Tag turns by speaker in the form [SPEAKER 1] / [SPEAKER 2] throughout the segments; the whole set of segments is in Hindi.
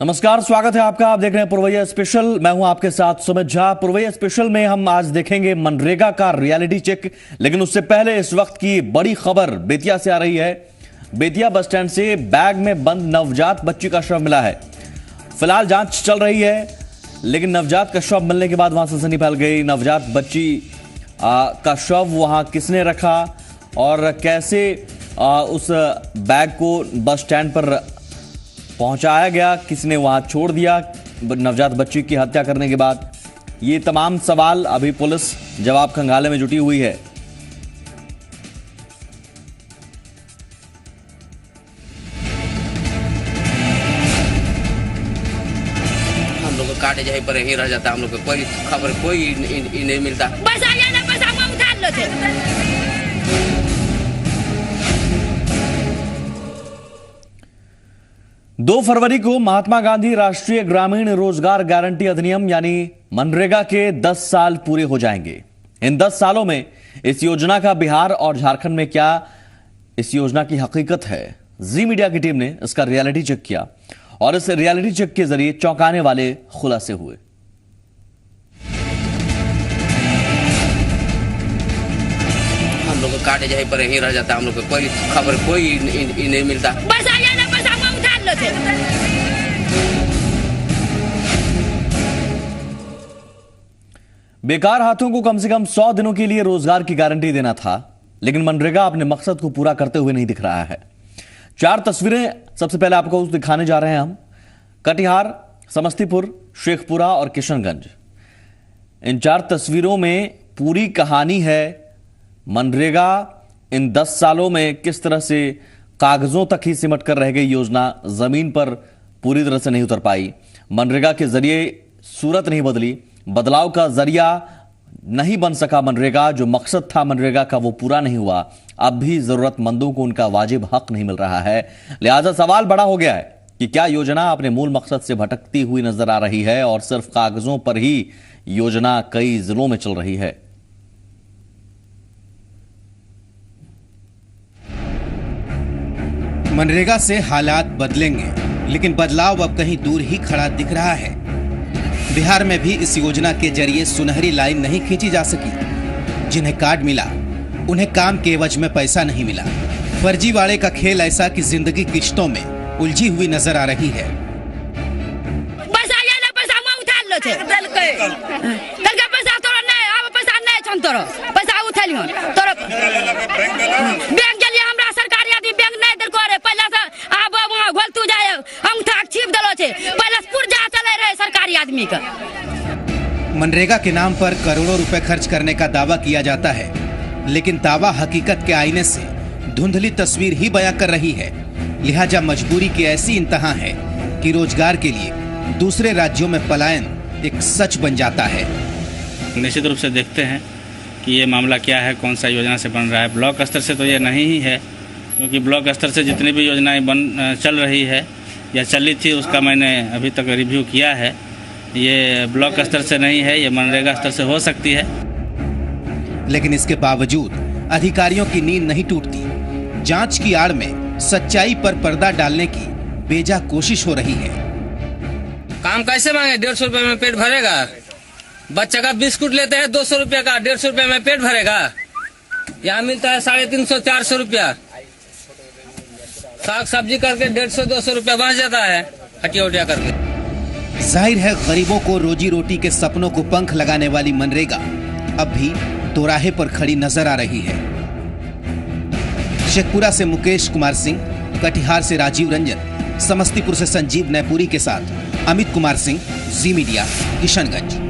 [SPEAKER 1] नमस्कार, स्वागत है आपका। आप देख रहे हैं पुरवैया स्पेशल। मैं हूं आपके साथ सुमित झा। पुरवैया स्पेशल में हम आज देखेंगे मनरेगा का रियलिटी चेक, लेकिन उससे पहले इस वक्त की बड़ी खबर बेतिया से आ रही है। बेतिया बस स्टैंड से बैग में बंद नवजात बच्ची का शव मिला है। फिलहाल जांच चल रही है, लेकिन नवजात का शव मिलने के बाद वहां सनसनी फैल गई। नवजात बच्ची का शव वहां किसने रखा और कैसे उस बैग को बस स्टैंड पर पहुंचाया गया, किसने वहां छोड़ दिया नवजात बच्ची की हत्या करने के बाद, ये तमाम सवाल अभी पुलिस जवाब खंगालने में जुटी हुई है।
[SPEAKER 2] हम लोग को काटे जाए पर यहीं रह जाता, हम लोग को कोई खबर कोई नहीं मिलता।
[SPEAKER 3] बस आ जाना, बस हम उठा लो थे।
[SPEAKER 1] 2 फरवरी को महात्मा गांधी राष्ट्रीय ग्रामीण रोजगार गारंटी अधिनियम यानी मनरेगा के 10 साल पूरे हो जाएंगे। इन 10 सालों में इस योजना का बिहार और झारखंड में क्या इस योजना की हकीकत है, जी मीडिया की टीम ने इसका रियलिटी चेक किया और इस रियलिटी चेक के जरिए चौंकाने वाले खुलासे हुए।
[SPEAKER 2] हम लोग को काटे जाए पर यहीं रह जाता, हम लोग को कोई खबर कोई नहीं मिलता।
[SPEAKER 3] बस आ जाना, बस हम उठा लो थे।
[SPEAKER 1] बेकार हाथों को कम से कम 100 दिनों के लिए रोजगार की गारंटी देना था, लेकिन मनरेगा अपने मकसद को पूरा करते हुए नहीं दिख रहा है। 4 तस्वीरें सबसे पहले आपको दिखाने जा रहे हैं हम। कटिहार, समस्तीपुर, शेखपुरा और किशनगंज। इन 4 तस्वीरों में पूरी कहानी है मनरेगा इन 10 सालों में किस तरह से कागजों तक ही सिमट कर रह गई योजना, जमीन पर पूरी तरह से नहीं उतर पाई। मनरेगा के जरिए सूरत नहीं बदली, बदलाव का जरिया नहीं बन सका मनरेगा। जो मकसद था मनरेगा का वो पूरा नहीं हुआ। अब भी जरूरतमंदों को उनका वाजिब हक नहीं मिल रहा है। लिहाजा सवाल बड़ा हो गया है कि क्या योजना अपने मूल मकसद से भटकती हुई नजर आ रही है और सिर्फ कागजों पर ही योजना कई जिलों में चल रही है।
[SPEAKER 4] मनरेगा से हालात बदलेंगे, लेकिन बदलाव अब कहीं दूर ही खड़ा दिख रहा है। बिहार में भी इस योजना के जरिए सुनहरी लाइन नहीं खींची जा सकी। जिन्हें कार्ड मिला उन्हें काम के एवज में पैसा नहीं मिला। फर्जीवाड़े का खेल ऐसा कि जिंदगी किश्तों में उलझी हुई नजर आ रही है।
[SPEAKER 3] बस आ जाना, बस हम उठा लो थे। कल का पैसा तोरा नहीं, अब पैसा नहीं छन तोरा। पैसा उठा लियो तोरा। बैंक के लिए हमरा सरकारी आदमी बैंक नहीं दर करे। पहले से अब वहां घोल तू जाए हम था छिप दलो छे। पहले से पुरजा चले रहे सरकारी आदमी का।
[SPEAKER 4] मनरेगा के नाम पर करोड़ों रुपए खर्च करने का दावा किया जाता है, लेकिन दावा हकीकत के आईने से धुंधली तस्वीर ही बयां कर रही है। लिहाजा मजबूरी की ऐसी इंतहा है कि रोजगार के लिए दूसरे राज्यों में पलायन एक सच बन जाता है।
[SPEAKER 5] निश्चित रूप से देखते हैं कि ये मामला क्या है, कौन सा योजना से बन रहा है। ब्लॉक स्तर से तो ये नहीं ही है, क्योंकि ब्लॉक स्तर से जितनी भी योजनाएं चल रही है या चली थी उसका मैंने अभी तक रिव्यू किया है। ये ब्लॉक स्तर से नहीं है, ये मनरेगा स्तर से हो सकती है।
[SPEAKER 4] लेकिन इसके बावजूद अधिकारियों की नींद नहीं टूटती। जांच की आड़ में सच्चाई पर पर्दा डालने की बेजा कोशिश हो रही है।
[SPEAKER 2] काम कैसे मांगे? 150 रुपए में पेट भरेगा? बच्चा का बिस्कुट लेते हैं 200 रुपया का, 150 रुपए में पेट भरेगा? यहाँ मिलता है 350 400 रुपया। साग सब्जी करके 150 200 रुपया बच जाता है हटिया उटिया करके।
[SPEAKER 4] जाहिर है गरीबों को रोजी रोटी के सपनों को पंख लगाने वाली मनरेगा अब भी दोराहे पर खड़ी नजर आ रही है। शेखपुरा से मुकेश कुमार सिंह, कटिहार से राजीव रंजन, समस्तीपुर से संजीव नैपुरी के साथ अमित कुमार सिंह, जी मीडिया, किशनगंज।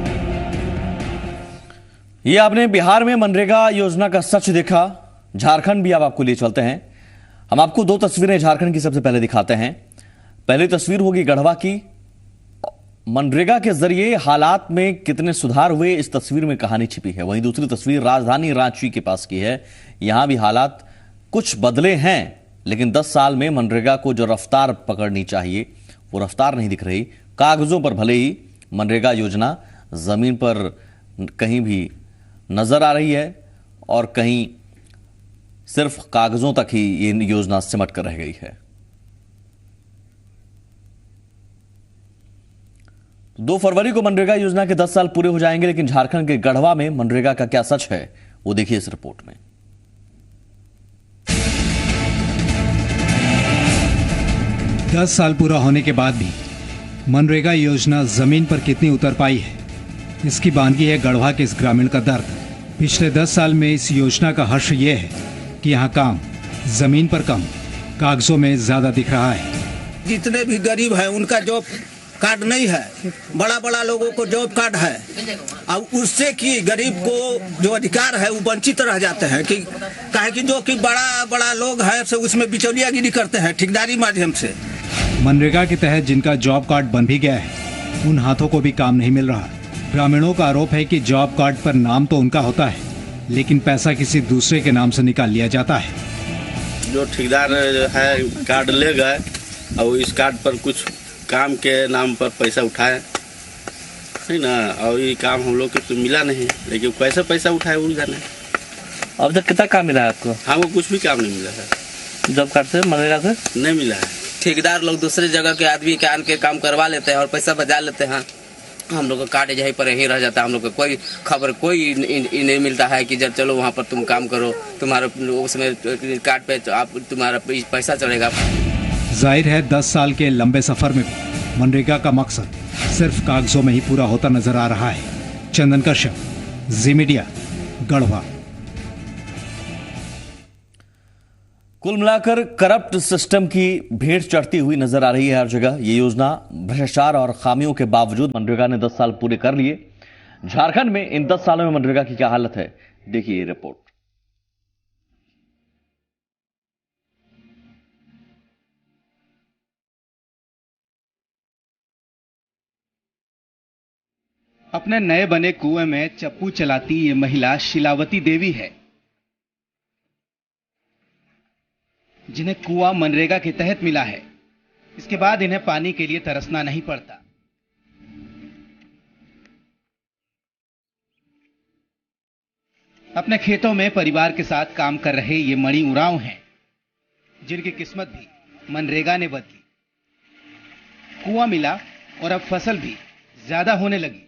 [SPEAKER 1] ये आपने बिहार में मनरेगा योजना का सच देखा। झारखंड भी अब आपको लिए चलते हैं। हम आपको 2 तस्वीरें झारखंड की सबसे पहले दिखाते हैं। पहली तस्वीर होगी गढ़वा की। मनरेगा के जरिए हालात में कितने सुधार हुए, इस तस्वीर में कहानी छिपी है। वहीं दूसरी तस्वीर राजधानी रांची के पास की है। यहां भी हालात कुछ बदले हैं, लेकिन 10 साल में मनरेगा को जो रफ्तार पकड़नी चाहिए वो रफ्तार नहीं दिख रही। कागजों पर भले ही मनरेगा योजना जमीन पर कहीं भी नजर आ रही है और कहीं सिर्फ कागजों तक ही ये योजना सिमट कर रह गई है। 2 फरवरी को मनरेगा योजना के 10 साल पूरे हो जाएंगे, लेकिन झारखंड के गढ़वा में मनरेगा का क्या सच है वो देखिए इस रिपोर्ट में।
[SPEAKER 6] 10 साल पूरा होने के बाद भी मनरेगा योजना जमीन पर कितनी उतर पाई है, इसकी बानगी है गढ़वा के इस ग्रामीण का दर्द। पिछले 10 साल में इस योजना का हर्ष ये है कि यहाँ काम जमीन पर कम, कागजों में ज्यादा दिख रहा है।
[SPEAKER 7] जितने भी गरीब हैं उनका जॉब कार्ड नहीं है, बड़ा बड़ा लोगों को जॉब कार्ड है, और उससे कि गरीब को जो अधिकार है वो वंचित रह जाते हैं कि काहे कि जो कि बड़ा बड़ा लोग हैं से उसमें बिचौलियागिरी करते हैं ठेकेदारी माध्यम से।
[SPEAKER 6] मनरेगा के तहत जिनका जॉब कार्ड बन भी गया है, उन हाथों को भी काम नहीं मिल रहा। ग्रामीणों का आरोप है कि जॉब कार्ड पर नाम तो उनका होता है, लेकिन पैसा किसी दूसरे के नाम से निकाल लिया जाता है।
[SPEAKER 8] जो ठेकेदार है कार्ड ले गए और इस कार्ड पर कुछ काम के नाम पर पैसा उठाए, है ना, और ये काम हम लोग के तो मिला नहीं, लेकिन कैसे पैसा उठाए उनका नहीं।
[SPEAKER 9] अब तक कितना काम मिला है आपको?
[SPEAKER 8] हमको कुछ भी काम नहीं मिला है,
[SPEAKER 9] जॉब कार्ड से मनरेगा से
[SPEAKER 8] नहीं मिला है।
[SPEAKER 2] ठेकेदार लोग दूसरे जगह के आदमी के आन के काम करवा लेते हैं और पैसा बचा लेते हैं। हम लोग का कार्ड यहीं पर यहीं रह जाता है। हम लोग को कोई खबर कोई नहीं मिलता है कि जब चलो वहाँ पर तुम काम करो, तुम्हारा उसमें कार्ड पे आप तुम्हारा पैसा चलेगा।
[SPEAKER 6] जाहिर है 10 साल के लंबे सफर में भी मनरेगा का मकसद सिर्फ कागजों में ही पूरा होता नजर आ रहा है। चंदन कश्यप, जी मीडिया, गढ़वा।
[SPEAKER 1] कुल मिलाकर करप्ट सिस्टम की भेंट चढ़ती हुई नजर आ रही है हर जगह। ये योजना भ्रष्टाचार और खामियों के बावजूद मनरेगा ने 10 साल पूरे कर लिए। झारखंड में इन 10 सालों में मनरेगा की क्या हालत है, देखिए ये रिपोर्ट।
[SPEAKER 4] अपने नए बने कुएं में चप्पू चलाती ये महिला शिलावती देवी है, जिन्हें कुआं मनरेगा के तहत मिला है। इसके बाद इन्हें पानी के लिए तरसना नहीं पड़ता। अपने खेतों में परिवार के साथ काम कर रहे ये मणि उरांव हैं, जिनकी किस्मत भी मनरेगा ने बदली। कुआं मिला और अब फसल भी ज्यादा होने लगी।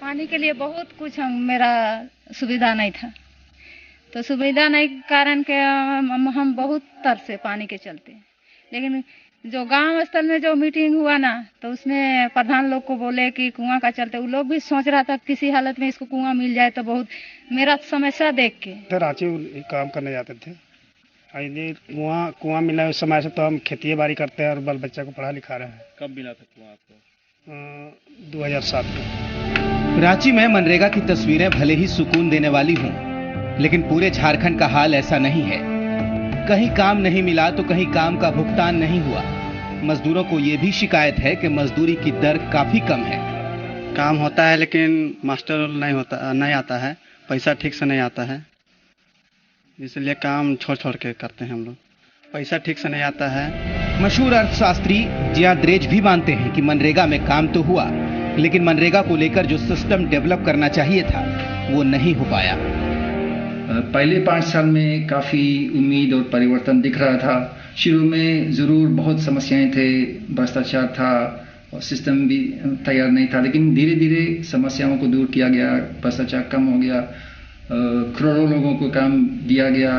[SPEAKER 10] पानी के लिए बहुत कुछ मेरा सुविधा नहीं था, तो सुविधा नहीं के कारण के हम बहुत तरसे पानी के चलते। लेकिन जो गांव स्तर में जो मीटिंग हुआ ना, तो उसमें प्रधान लोग को बोले कि कुआं का चलते, वो लोग भी सोच रहा था किसी हालत में इसको कुआं मिल जाए तो बहुत। मेरा समस्या देख के
[SPEAKER 11] रांची काम करने जाते थे, कुआं मिला उस समय से तो हम खेती बाड़ी करते हैं और बाल बच्चा को पढ़ा लिखा रहे हैं।
[SPEAKER 5] कब मिला था कुआं आपको?
[SPEAKER 11] 2007 में।
[SPEAKER 4] रांची में मनरेगा की तस्वीरें भले ही सुकून देने वाली हों, लेकिन पूरे झारखंड का हाल ऐसा नहीं है। कहीं काम नहीं मिला तो कहीं काम का भुगतान नहीं हुआ। मजदूरों को ये भी शिकायत है कि मजदूरी की दर काफी कम है।
[SPEAKER 11] काम होता है लेकिन मास्टर नहीं आता है, पैसा ठीक से नहीं आता है, इसलिए काम छोड़ छोड़ के करते हैं हम लोग। पैसा ठीक से नहीं आता है।
[SPEAKER 4] मशहूर अर्थशास्त्री जिया द्रेज भी मानते हैं कि मनरेगा में काम तो हुआ, लेकिन मनरेगा को लेकर जो सिस्टम डेवलप करना चाहिए था वो नहीं हो पाया।
[SPEAKER 12] पहले 5 साल में काफ़ी उम्मीद और परिवर्तन दिख रहा था। शुरू में ज़रूर बहुत समस्याएं थे, भ्रष्टाचार था और सिस्टम भी तैयार नहीं था, लेकिन धीरे धीरे समस्याओं को दूर किया गया, भ्रष्टाचार कम हो गया, करोड़ों लोगों को काम दिया गया।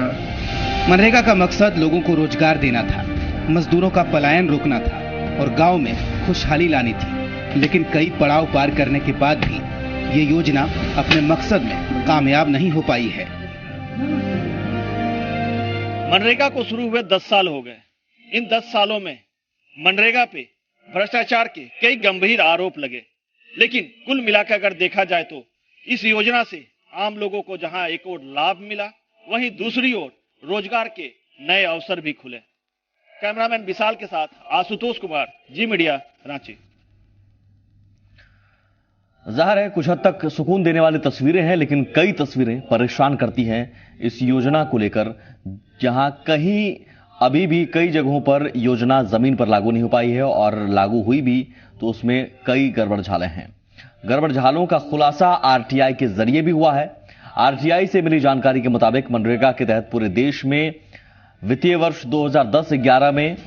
[SPEAKER 4] मनरेगा का मकसद लोगों को रोजगार देना था, मजदूरों का पलायन रोकना था और गांव में खुशहाली लानी थी। लेकिन कई पड़ाव पार करने के बाद भी ये योजना अपने मकसद में कामयाब नहीं हो पाई है।
[SPEAKER 13] मनरेगा को शुरू हुए 10 साल हो गए। इन 10 सालों में मनरेगा पे भ्रष्टाचार के कई गंभीर आरोप लगे, लेकिन कुल मिलाकर अगर देखा जाए तो इस योजना से आम लोगों को जहां एक ओर लाभ मिला, वहीं दूसरी ओर रोजगार के नए अवसर भी खुले। कैमरामैन विशाल के साथ आशुतोष कुमार, जी मीडिया, रांची।
[SPEAKER 1] जाहिर है कुछ हद तक सुकून देने वाली तस्वीरें हैं, लेकिन कई तस्वीरें परेशान करती हैं इस योजना को लेकर, जहां कहीं अभी भी कई जगहों पर योजना जमीन पर लागू नहीं हो पाई है और लागू हुई भी तो उसमें कई गड़बड़झाले हैं। गड़बड़झालों का खुलासा आरटीआई के जरिए भी हुआ है। आरटीआई से मिली जानकारी के मुताबिक मनरेगा के तहत पूरे देश में वित्तीय वर्ष 2010-11 में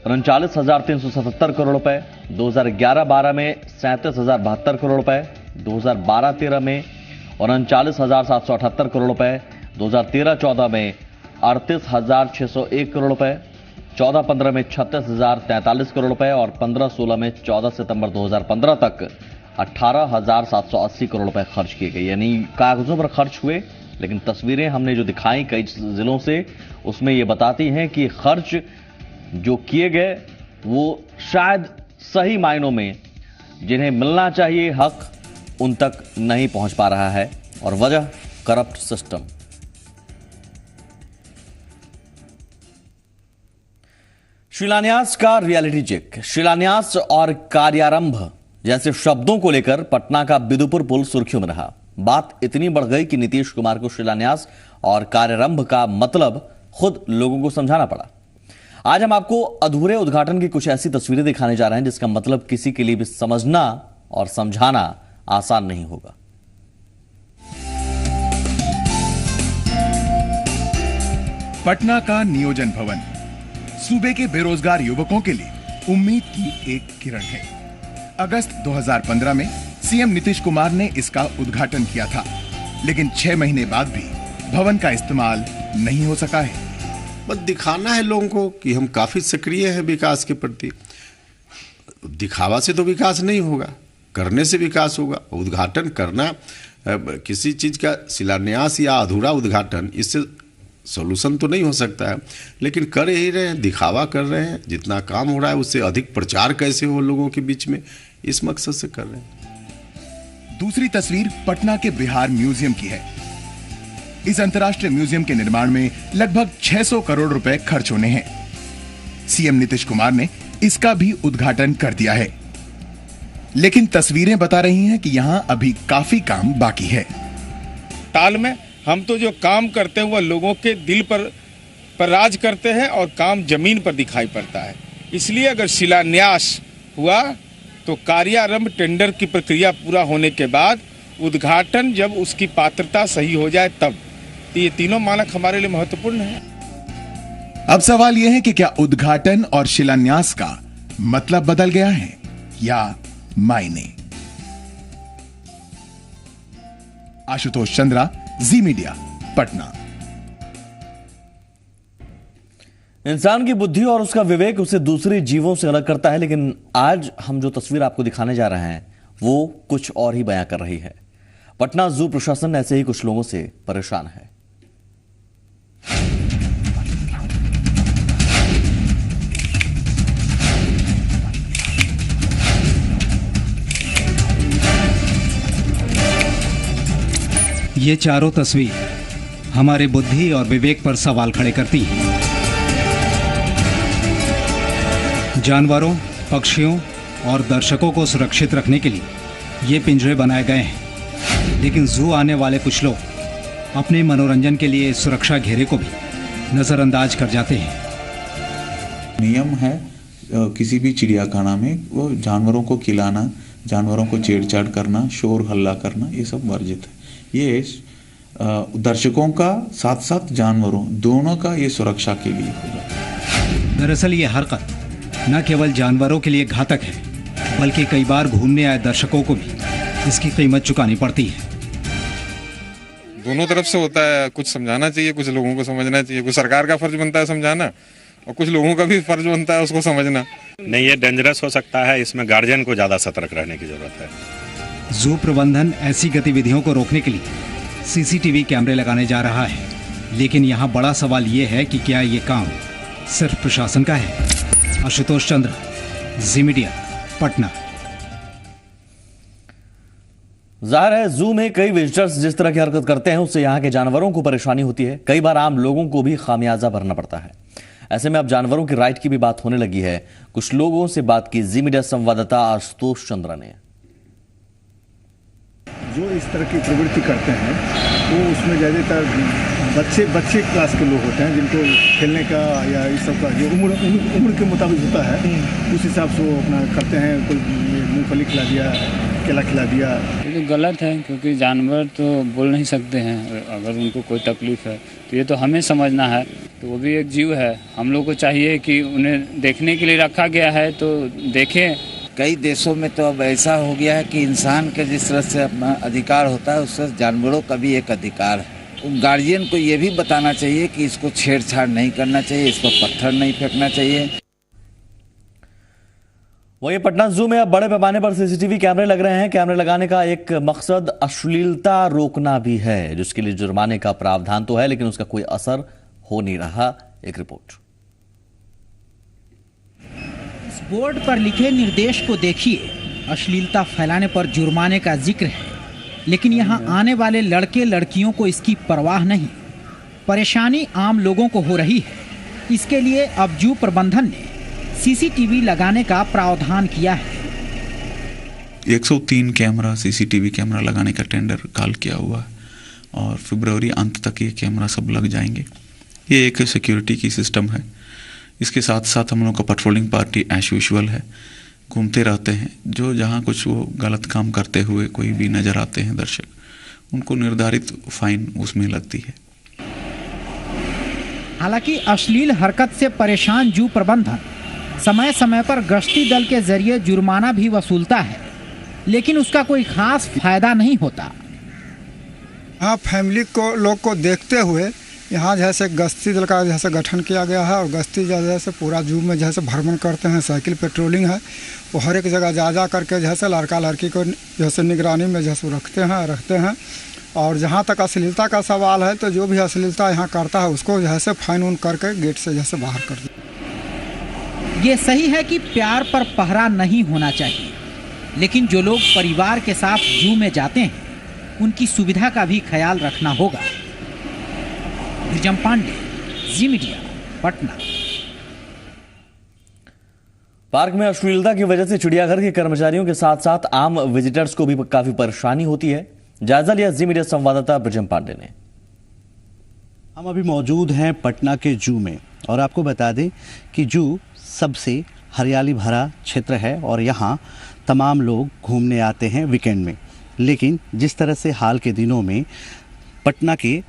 [SPEAKER 1] 39,377 करोड़ रुपए, 2011-12 में 37,072 करोड़ रुपए, 2012-13 में 39,778 करोड़ रुपए, 2013-14 में 38,601 करोड़ रुपए, 14-15 में 36,043 करोड़ रुपए और 15-16 में 14 सितंबर 2015 तक 18,780 करोड़ रुपए खर्च किए गए। यानी कागजों पर खर्च हुए, लेकिन तस्वीरें हमने जो दिखाई कई जिलों से, उसमें ये बताती हैं कि खर्च जो किए गए वो शायद सही मायनों में जिन्हें मिलना चाहिए हक, उन तक नहीं पहुंच पा रहा है। और वजह करप्ट सिस्टम। शिलान्यास का रियलिटी चेक। शिलान्यास और कार्यारंभ जैसे शब्दों को लेकर पटना का बिदुपुर पुल सुर्खियों में रहा। बात इतनी बढ़ गई कि नीतीश कुमार को शिलान्यास और कार्यारंभ का मतलब खुद लोगों को समझाना पड़ा। आज हम आपको अधूरे उद्घाटन की कुछ ऐसी तस्वीरें दिखाने जा रहे हैं जिसका मतलब किसी के लिए भी समझना और समझाना आसान नहीं होगा।
[SPEAKER 14] पटना का नियोजन भवन सूबे के बेरोजगार युवकों के लिए उम्मीद की एक किरण है। अगस्त 2015 में सीएम नीतीश कुमार ने इसका उद्घाटन किया था, लेकिन 6 महीने बाद भी भवन का इस्तेमाल नहीं हो सका है।
[SPEAKER 15] बस दिखाना है लोगों को कि हम काफी सक्रिय हैं विकास के प्रति। दिखावा से तो विकास नहीं होगा, करने से विकास होगा। उद्घाटन करना, किसी चीज का शिलान्यास या अधूरा उद्घाटन, इससे सॉल्यूशन तो नहीं हो सकता है, लेकिन कर ही रहे हैं, दिखावा कर रहे हैं। जितना काम हो रहा है उससे अधिक प्रचार कैसे हो लोगों के बीच में, इस मकसद से कर रहे हैं।
[SPEAKER 14] दूसरी तस्वीर पटना के बिहार म्यूजियम की है। इस अंतर्राष्ट्रीय म्यूजियम के निर्माण में लगभग 600 करोड़ रुपए खर्च होने हैं। सीएम नीतीश कुमार ने इसका भी उद्घाटन कर दिया है, लेकिन तस्वीरें बता रही हैं कि यहां अभी काफी काम बाकी है।
[SPEAKER 16] ताल में हम तो जो काम करते हैं वह लोगों के दिल पर राज करते हैं और काम जमीन पर दिखाई पड़ता है। इसलिए अगर शिलान्यास हुआ तो कार्यारंभ टेंडर की प्रक्रिया पूरा होने के बाद उद्घाटन जब उसकी पात्रता सही हो जाए तब। तो ये तीनों मानक हमारे लिए महत्वपूर्ण है।
[SPEAKER 14] अब सवाल यह है कि क्या उद्घाटन और शिलान्यास का मतलब बदल गया है या मायने। आशुतोष चंद्रा, जी मीडिया, पटना।
[SPEAKER 1] इंसान की बुद्धि और उसका विवेक उसे दूसरे जीवों से अलग करता है, लेकिन आज हम जो तस्वीर आपको दिखाने जा रहे हैं वो कुछ और ही बयां कर रही है। पटना जू प्रशासन ऐसे ही कुछ लोगों से परेशान है।
[SPEAKER 6] ये चारों तस्वीर हमारे बुद्धि और विवेक पर सवाल खड़े करती हैं। जानवरों, पक्षियों और दर्शकों को सुरक्षित रखने के लिए ये पिंजरे बनाए गए हैं, लेकिन जू आने वाले कुछ लोग अपने मनोरंजन के लिए सुरक्षा घेरे को भी नजरअंदाज कर जाते हैं।
[SPEAKER 17] नियम है किसी भी चिड़ियाखाना में वो जानवरों को खिलाना, जानवरों को छेड़छाड़ करना, शोर हल्ला करना, ये सब वर्जित है। ये दर्शकों का साथ साथ जानवरों दोनों का ये सुरक्षा के लिए होगा।
[SPEAKER 6] दरअसल ये हरकत न केवल जानवरों के लिए घातक है, बल्कि कई बार घूमने आए दर्शकों को भी इसकी कीमत चुकानी पड़ती है।
[SPEAKER 16] दोनों तरफ से होता है, कुछ समझाना चाहिए, कुछ लोगों को समझना चाहिए। कुछ सरकार का फर्ज बनता है समझाना और कुछ लोगों का भी फर्ज बनता है उसको समझना।
[SPEAKER 18] नहीं, ये डेंजरस हो सकता है, इसमें गार्जियन को ज्यादा सतर्क रहने की जरूरत है।
[SPEAKER 6] जू प्रबंधन ऐसी गतिविधियों को रोकने के लिए सीसीटीवी कैमरे लगाने जा रहा है, लेकिन यहाँ बड़ा सवाल ये है कि क्या ये काम सिर्फ प्रशासन का है। आशुतोष चंद्र, जी मीडिया, पटना।
[SPEAKER 1] जाहिर है जू में कई विजिटर्स जिस तरह की हरकत करते हैं उससे यहाँ के जानवरों को परेशानी होती है। कई बार आम लोगों को भी खामियाजा भरना पड़ता है। ऐसे में अब जानवरों की राइट की भी बात होने लगी है। कुछ लोगों से बात की जी मीडिया संवाददाता आशुतोष चंद्र ने।
[SPEAKER 19] जो इस तरह की प्रवृत्ति करते हैं वो उसमें ज़्यादातर बच्चे क्लास के लोग होते हैं, जिनको खेलने का या इस सब का जो उम्र के मुताबिक होता है उस हिसाब से वो अपना करते हैं। कोई मूंगफली खिला दिया, केला खिला दिया।
[SPEAKER 20] ये तो गलत है, क्योंकि जानवर तो बोल नहीं सकते हैं। अगर उनको कोई तकलीफ है तो ये तो हमें समझना है। तो वो भी एक जीव है, हम लोग को चाहिए कि उन्हें देखने के लिए रखा गया है तो देखें।
[SPEAKER 21] कई देशों में तो अब ऐसा हो गया है कि इंसान के जिस तरह से अपना अधिकार होता है उस तरह जानवरों का भी एक अधिकार है। गार्जियन को ये भी बताना चाहिए कि इसको छेड़छाड़ नहीं करना चाहिए, इस पर पत्थर नहीं फेंकना चाहिए।
[SPEAKER 1] वहीं पटना जू में अब बड़े पैमाने पर सीसीटीवी कैमरे लग रहे हैं। कैमरे लगाने का एक मकसद अश्लीलता रोकना भी है, जिसके लिए जुर्माने का प्रावधान तो है, लेकिन उसका कोई असर हो नहीं रहा। एक रिपोर्ट।
[SPEAKER 22] इस बोर्ड पर लिखे निर्देश को देखिए, अश्लीलता फैलाने पर जुर्माने का जिक्र है, लेकिन यहाँ आने वाले लड़के लड़कियों को इसकी परवाह नहीं। परेशानी आम लोगों को हो रही है, इसके लिए अब जू प्रबंधन ने सीसीटीवी लगाने का प्रावधान किया है।
[SPEAKER 17] 103 कैमरा सीसीटीवी कैमरा लगाने का टेंडर कॉल किया हुआ है और फरवरी अंत तक ये कैमरा सब लग जाएंगे। ये एक सिक्योरिटी की सिस्टम है। इसके साथ साथ हम लोग का पेट्रोलिंग पार्टी एज यूजुअल है, घूमते रहते हैं। जो जहाँ कुछ वो गलत काम करते हुए कोई भी नज़र आते हैं दर्शक, उनको निर्धारित फाइन उसमें लगती है।
[SPEAKER 22] हालांकि अश्लील हरकत से परेशान जू प्रबंधन समय समय पर गश्ती दल के जरिए जुर्माना भी वसूलता है, लेकिन उसका कोई खास फायदा नहीं होता।
[SPEAKER 23] हाँ, फैमिली को लोग को देखते हुए यहाँ जैसे गश्ती दल का जैसे गठन किया गया है और गश्ती जैसे पूरा जू में जैसे भ्रमण करते हैं, साइकिल पेट्रोलिंग है, वो हर एक जगह जा करके जैसे लड़का लड़की को जैसे निगरानी में जैसे रखते हैं। और जहाँ तक अश्लीलता का सवाल है तो जो भी अश्लीलता यहाँ करता है उसको जैसे फाइन उन करके गेट से जैसे बाहर कर दिया।
[SPEAKER 22] ये सही है कि प्यार पर पहरा नहीं होना चाहिए, लेकिन जो लोग परिवार के साथ जू में जाते हैं उनकी सुविधा का भी ख्याल रखना होगा। ब्रिजम पांडे, जी मीडिया, पटना।
[SPEAKER 1] पार्क में अश्लीलता की वजह से चिड़ियाघर के कर्मचारियों के साथ साथ आम विजिटर्स को भी काफी परेशानी होती है। जायजा लिया जी मीडिया संवाददाता ब्रिजम पांडे ने।
[SPEAKER 24] हम अभी मौजूद हैं पटना के जू में और आपको बता दें कि जू सबसे हरियाली भरा क्षेत्र है और यहाँ तमाम लोग घूमने आते हैं वीकेंड में। लेकिन जिस तरह से हाल के दिनों में पटना के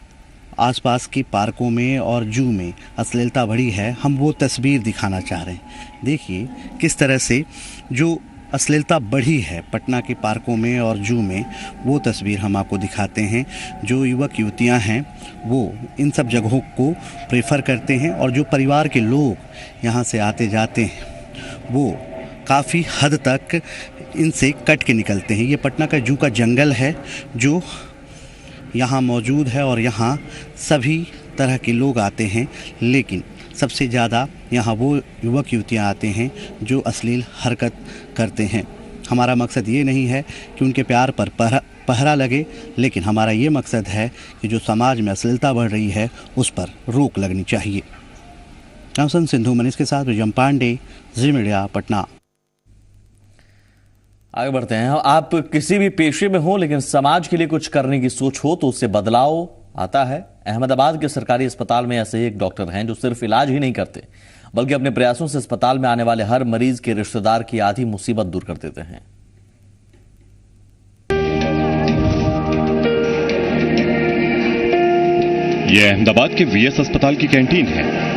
[SPEAKER 24] आसपास के पार्कों में और जू में अश्लीलता बढ़ी है, हम वो तस्वीर दिखाना चाह रहे हैं। देखिए किस तरह से जो अश्लीलता बढ़ी है पटना के पार्कों में और जू में, वो तस्वीर हम आपको दिखाते हैं। जो युवक युवतियां हैं वो इन सब जगहों को प्रेफर करते हैं और जो परिवार के लोग यहाँ से आते जाते हैं वो काफ़ी हद तक इनसे कट के निकलते हैं। ये पटना का जू का जंगल है जो यहाँ मौजूद है और यहाँ सभी तरह के लोग आते हैं, लेकिन सबसे ज़्यादा यहाँ वो युवक युवतियाँ आते हैं जो अश्लील हरकत करते हैं। हमारा मकसद ये नहीं है कि उनके प्यार पर पहरा लगे, लेकिन हमारा ये मकसद है कि जो समाज में अश्लीलता बढ़ रही है उस पर रोक लगनी चाहिए। रामसन सिंधु मनीष के साथ ब्रिजम पांडे, जी मीडिया, पटना।
[SPEAKER 1] आगे बढ़ते हैं। आप किसी भी पेशे में हो लेकिन समाज के लिए कुछ करने की सोच हो तो उससे बदलाव आता है। अहमदाबाद के सरकारी अस्पताल में ऐसे एक डॉक्टर हैं जो सिर्फ इलाज ही नहीं करते बल्कि अपने प्रयासों से अस्पताल में आने वाले हर मरीज के रिश्तेदार की आधी मुसीबत दूर कर देते हैं।
[SPEAKER 25] यह अहमदाबाद के वीएस अस्पताल की कैंटीन है।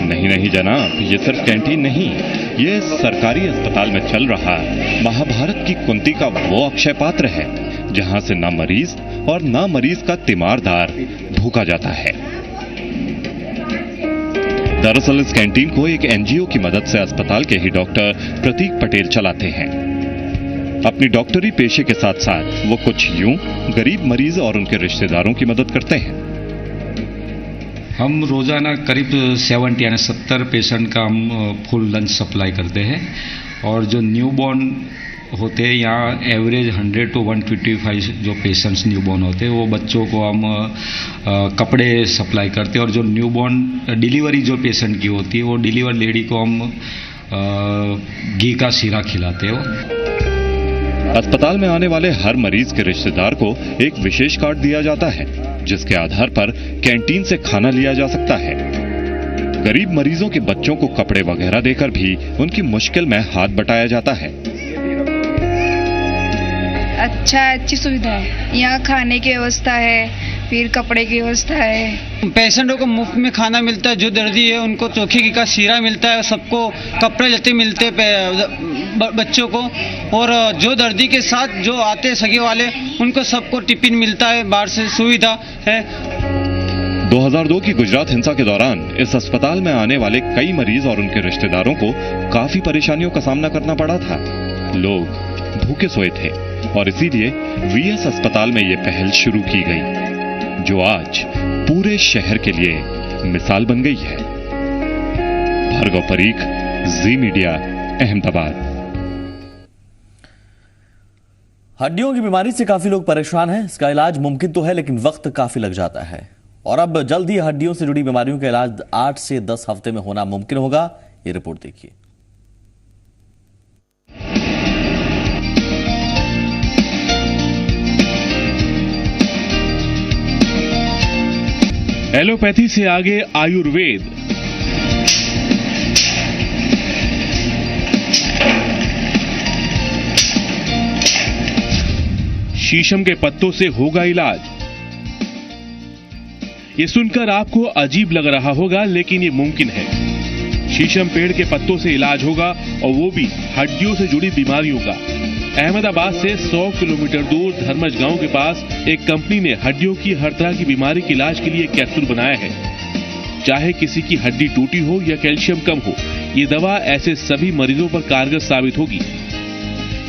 [SPEAKER 25] नहीं जनाब, ये सिर्फ कैंटीन नहीं, ये सरकारी अस्पताल में चल रहा महाभारत की कुंती का वो अक्षय पात्र है जहां से ना मरीज और ना मरीज का तीमारदार भूखा जाता है। दरअसल इस कैंटीन को एक एनजीओ की मदद से अस्पताल के ही डॉक्टर प्रतीक पटेल चलाते हैं। अपनी डॉक्टरी पेशे के साथ साथ वो कुछ यूं गरीब मरीज और उनके रिश्तेदारों की मदद करते हैं।
[SPEAKER 26] हम रोज़ाना करीब 70 यानी 70 पेशेंट का हम फुल लंच सप्लाई करते हैं और जो न्यूबॉर्न होते हैं यहाँ एवरेज 100 to 125 जो पेशेंट्स न्यूबॉर्न होते हैं वो बच्चों को हम कपड़े सप्लाई करते हैं और जो न्यूबॉर्न डिलीवरी जो पेशेंट की होती है वो डिलीवर लेडी को हम घी का शीरा खिलाते हैं।
[SPEAKER 25] अस्पताल में आने वाले हर मरीज के रिश्तेदार को एक विशेष कार्ड दिया जाता है जिसके आधार पर कैंटीन से खाना लिया जा सकता है। गरीब मरीजों के बच्चों को कपड़े वगैरह देकर भी उनकी मुश्किल में हाथ बटाया जाता है।
[SPEAKER 2] अच्छी सुविधा है। यहाँ खाने की व्यवस्था है, फिर कपड़े की व्यवस्था है।
[SPEAKER 3] पेशेंटों को मुफ्त में खाना मिलता है, जो दर्दी है उनको चोखे का शीरा मिलता है, सबको कपड़े लत्ते मिलते बच्चों को, और जो दर्दी के साथ जो आते सगे वाले उनको सबको टिफिन मिलता है, बाहर से सुविधा है।
[SPEAKER 25] 2002 की गुजरात हिंसा के दौरान इस अस्पताल में आने वाले कई मरीज और उनके रिश्तेदारों को काफी परेशानियों का सामना करना पड़ा था। लोग भूखे सोए थे और इसीलिए वीएस अस्पताल में ये पहल शुरू की गई, जो आज पूरे शहर के लिए मिसाल बन गई है। भार्गव परीख, जी मीडिया, अहमदाबाद।
[SPEAKER 1] हड्डियों की बीमारी से काफी लोग परेशान हैं। इसका इलाज मुमकिन तो है, लेकिन वक्त काफी लग जाता है और अब जल्द ही हड्डियों से जुड़ी बीमारियों का इलाज 8 से 10 हफ्ते में होना मुमकिन होगा। ये रिपोर्ट देखिए।
[SPEAKER 7] एलोपैथी से आगे आयुर्वेद, शीशम के पत्तों से होगा इलाज। ये सुनकर आपको अजीब लग रहा होगा, लेकिन ये मुमकिन है। शीशम पेड़ के पत्तों से इलाज होगा, और वो भी हड्डियों से जुड़ी बीमारियों का। अहमदाबाद से 100 किलोमीटर दूर धर्मज गांव के पास एक कंपनी ने हड्डियों की हर तरह की बीमारी के इलाज के लिए कैप्सूल बनाया है। चाहे किसी की हड्डी टूटी हो या कैल्शियम कम हो, ये दवा ऐसे सभी मरीजों पर कारगर साबित होगी।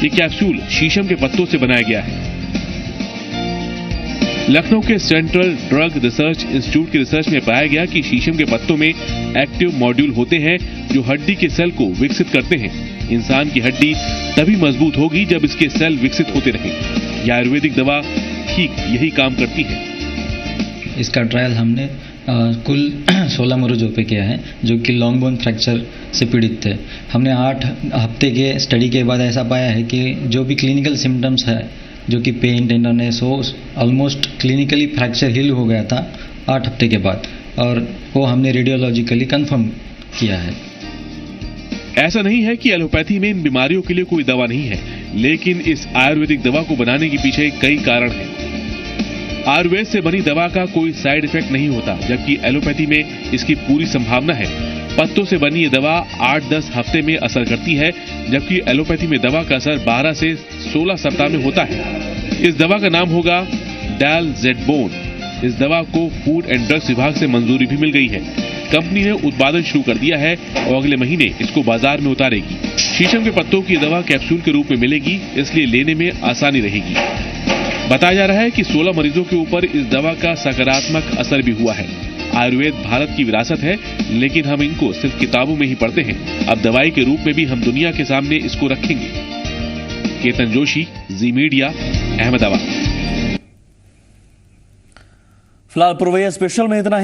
[SPEAKER 7] ये कैप्सूल शीशम के पत्तों से बनाया गया है। लखनऊ के सेंट्रल ड्रग रिसर्च इंस्टीट्यूट की रिसर्च में पाया गया कि शीशम के पत्तों में एक्टिव मॉड्यूल होते हैं जो हड्डी के सेल को विकसित करते हैं। इंसान की हड्डी तभी मजबूत होगी जब इसके सेल विकसित होते रहें। यह आयुर्वेदिक दवा ठीक यही काम करती है।
[SPEAKER 8] इसका ट्रायल हमने कुल 16 मरीजों पे किया है जो कि लॉन्ग बोन फ्रैक्चर से पीड़ित थे। हमने 8 हफ्ते के स्टडी के बाद ऐसा पाया है कि जो भी क्लिनिकल सिम्टम्स है, जो कि पेन, टेंडरनेस हो, ऑलमोस्ट क्लिनिकली फ्रैक्चर हील हो गया था 8 हफ्ते के बाद, और वो हमने रेडियोलॉजिकली कंफर्म किया है।
[SPEAKER 7] ऐसा नहीं है कि एलोपैथी में इन बीमारियों के लिए कोई दवा नहीं है, लेकिन इस आयुर्वेदिक दवा को बनाने के पीछे कई कारण हैं। आयुर्वेद से बनी दवा का कोई साइड इफेक्ट नहीं होता, जबकि एलोपैथी में इसकी पूरी संभावना है। पत्तों से बनी ये दवा 8-10 हफ्ते में असर करती है, जबकि एलोपैथी में दवा का असर 12 से 16 सप्ताह में होता है। इस दवा का नाम होगा डालज़ेटबोन। इस दवा को फूड एंड ड्रग्स विभाग से मंजूरी भी मिल गई है। कंपनी ने उत्पादन शुरू कर दिया है और अगले महीने इसको बाजार में उतारेगी। शीशम के पत्तों की दवा कैप्सूल के रूप में मिलेगी, इसलिए लेने में आसानी रहेगी। बताया जा रहा है कि 16 मरीजों के ऊपर इस दवा का सकारात्मक असर भी हुआ है। आयुर्वेद भारत की विरासत है, लेकिन हम इनको सिर्फ किताबों में ही पढ़ते हैं। अब दवाई के रूप में भी हम दुनिया के सामने इसको रखेंगे। केतन जोशी, जी मीडिया, अहमदाबाद।
[SPEAKER 1] फिलहाल पूर्वैया स्पेशल में इतना ही।